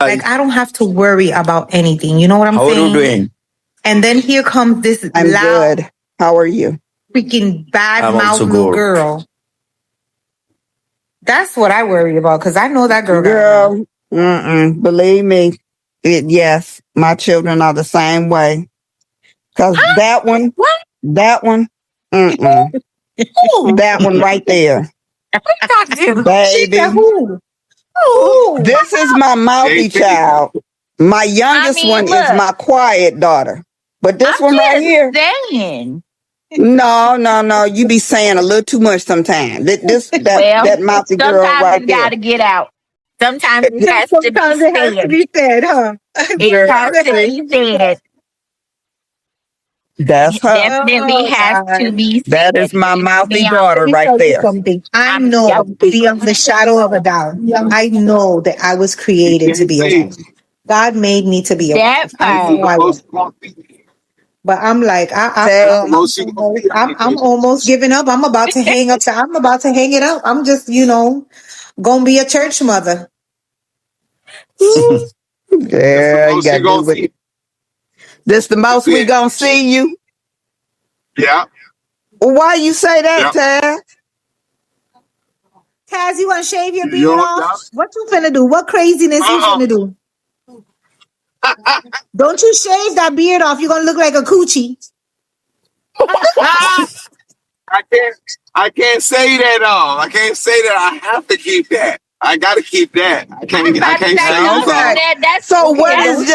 Like, I don't have to worry about anything. You know what I'm How are saying? you doing? And then here comes this I'm loud, good. How are you? freaking bad I'm mouth also little good. girl. That's what I worry about because I know that girl got a mouth. Girl, believe me, yes, my children are the same way. Cause that one, What? mm-mm, Who? that one right there, Talk to She said, baby. who? who? This is my mouthy child. My youngest one is my quiet daughter. But this I'm one right just here, saying. no, you be saying a little too much sometimes. That mouthy girl Sometimes right it's there. got to get out. Sometimes it has to be Sometimes it has to said. be said, huh? It has to be said. That's her. Definitely has to be said. That is my mouthy Now, daughter Let me right tell you there. something. I I'm know yep. beyond the shadow of a doubt. I know that I was created to be a wife. God made me to be a wife. That I know part. I was. But I'm like, I'm almost giving up. I'm about to hang up. I'm about to hang it up. I'm just, gonna be a church mother. Yeah, you gotta do it. This the most we gonna see you? Yeah. Why you say that, Taz? Taz, you want to shave your beard off? What you finna do? What craziness you finna do? Don't you shave that beard off? You're gonna look like a coochie. I can't say that all. I can't say that. I have to keep that. I gotta keep that. I can't say that. That's so what is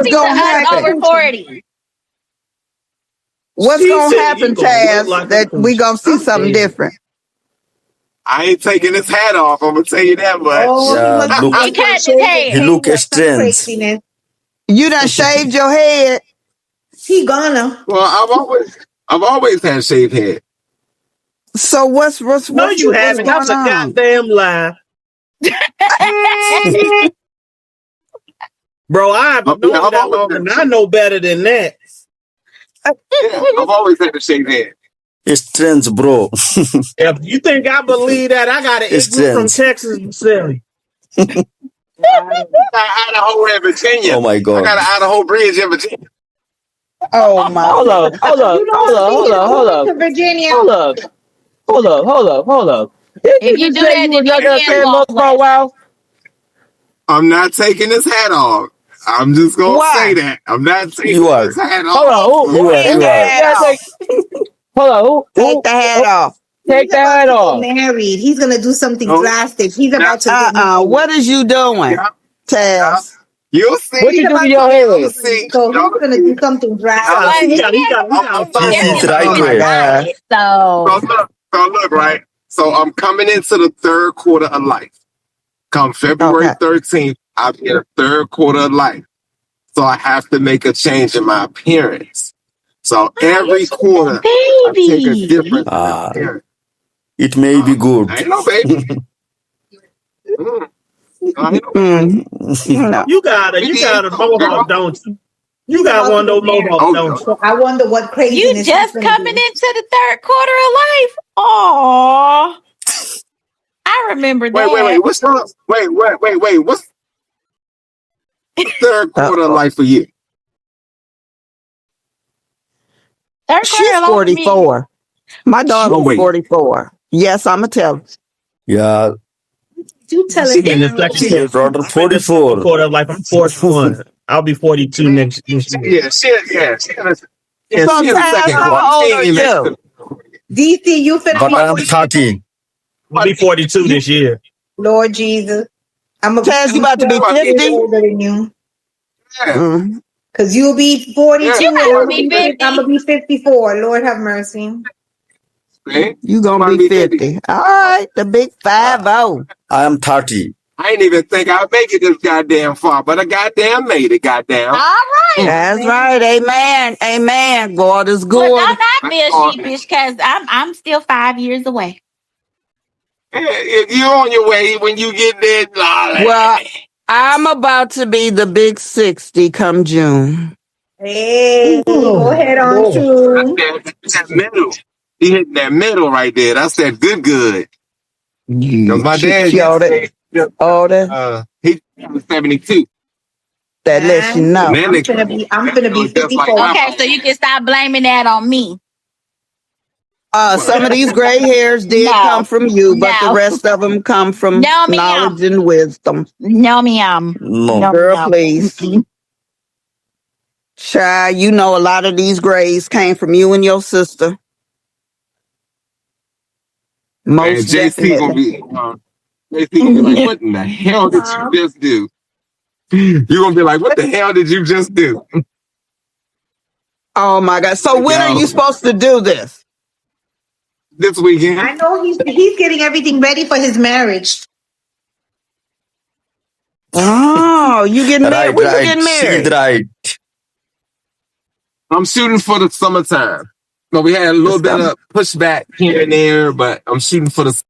gonna happen? Over 40. What's gonna happen, Taz? That we gonna see something different. I ain't taking this hat off. I'm gonna tell you that much. He look strange. You done shaved your head. He gonna. Well, I've always had shaved head. So what's No, you haven't. That's a goddamn lie. Bro, I've known that long, and I know better than that. Yeah, I've always had a shaved head. It's strange, bro. If you think I believe that, I got an igloo from Texas to sell you. Idaho and Virginia. Oh my God. I got an Idaho bridge in Virginia. Oh my. Hold up. Virginia. Hold up. If you do that, then your hand won't for a while. I'm not taking this hat off. I'm just gonna say that. I'm not taking this hat off. Hold on. Take the hat off. Take the hat off. Married. He's gonna do something drastic. He's about to get married. What is you doing, Taz? You'll see. What you do to your hair? So he's gonna do something drastic. So look, right? So I'm coming into the third quarter of life. Come February 13th, I'll be in the third quarter of life. So I have to make a change in my appearance. So every quarter, I take a different appearance. It may be good. I ain't no baby. No. You got a mohawk, don't you? You got one of those mohawks, don't you? I wonder what craziness. You just coming into the third quarter of life. Oh, I remember that. Wait. What's wrong? Wait. What's the third quarter of life for you? She's 44. My daughter's 44. Yes, I'm a tell. Yeah. You tell it. In the second daughter 44. Quarter of life, I'm 41. I'll be 42 next year. Yeah. So Taz, how old are you? DC, you finna But I'm 30. I'll be 42 this year. Lord Jesus. Taz, you about to be 50? Older than you. Yeah. Cause you'll be 42 You and I'm gonna be 54. Lord have mercy. You gonna be 50. All right, the big 5-0. I am 30. I ain't even think I'd make it this goddamn far, but I goddamn made it, goddamn. All right. That's right. Amen. God is good. Well, don't not be a sheepish, because I'm still 5 years away. If you're on your way when you get there, well, I'm about to be the big 60 come June. Hey, go ahead on through. That middle. He hitting that middle right there. That's that good. Yeah, my dad he I'm 72. That lets you know. Then they I'm gonna be just like 54. my Okay, so you can stop blaming that on me. Some of these gray hairs did No. come from you, but the No. rest of them come from No, ma'am. knowledge and wisdom. No, ma'am. No. Girl, ma'am. please. Child, you know a lot of these grays came from you and your sister. man, Most JC gonna definitely. be like, what in the hell did you just do? You're gonna be like, what the hell did you just do? Oh my God. So when are you supposed to do this? This weekend. I know he's getting everything ready for his marriage. Oh, you getting married? When you Right. getting She married? did right. I'm shooting for the summertime. No, we had a little bit of pushback here and there, but I'm shooting for the